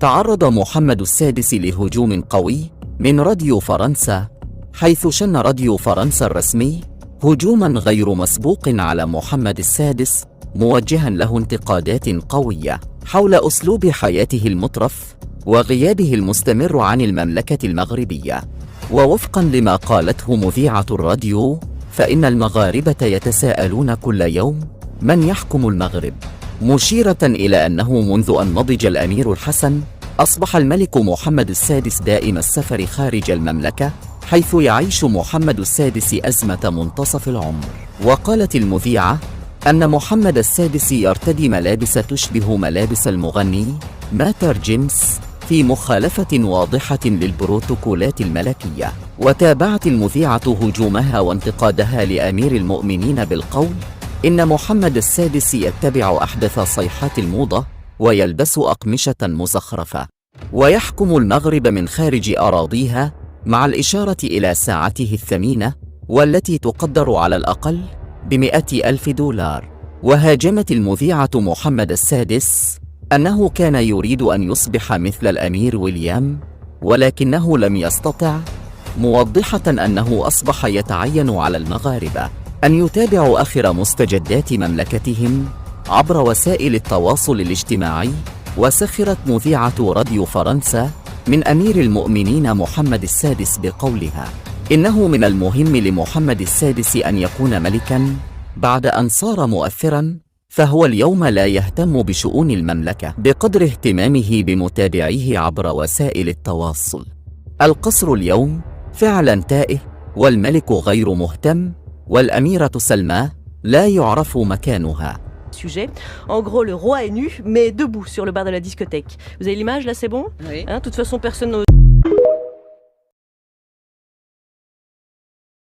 تعرض محمد السادس لهجوم قوي من راديو فرنسا، حيث شن راديو فرنسا الرسمي هجوماً غير مسبوق على محمد السادس، موجهاً له انتقادات قوية حول أسلوب حياته المترف وغيابه المستمر عن المملكة المغربية. ووفقاً لما قالته مذيعة الراديو، فإن المغاربة يتساءلون كل يوم من يحكم المغرب، مشيرة إلى أنه منذ أن نضج الأمير الحسن أصبح الملك محمد السادس دائم السفر خارج المملكة، حيث يعيش محمد السادس أزمة منتصف العمر. وقالت المذيعة أن محمد السادس يرتدي ملابس تشبه ملابس المغني ماتر جيمس، في مخالفة واضحة للبروتوكولات الملكية. وتابعت المذيعة هجومها وانتقادها لأمير المؤمنين بالقول إن محمد السادس يتبع أحدث صيحات الموضة ويلبس أقمشة مزخرفة ويحكم المغرب من خارج أراضيها، مع الإشارة إلى ساعته الثمينة والتي تقدر على الأقل ب100,000 دولار. وهاجمت المذيعة محمد السادس أنه كان يريد أن يصبح مثل الأمير ويليام ولكنه لم يستطع، موضحة أنه أصبح يتعين على المغاربة أن يتابعوا آخر مستجدات مملكتهم عبر وسائل التواصل الاجتماعي. وسخرت مذيعة راديو فرنسا من أمير المؤمنين محمد السادس بقولها إنه من المهم لمحمد السادس أن يكون ملكاً بعد أن صار مؤثراً، فهو اليوم لا يهتم بشؤون المملكة بقدر اهتمامه بمتابعيه عبر وسائل التواصل. القصر اليوم فعلاً تائه، والملك غير مهتم، والأميرة سلمى لا يعرف مكانها. Sujet. En gros, le roi est nu, mais debout sur le bar de la discothèque. Vous avez l'image là, c'est bon? Oui. De toute façon, personne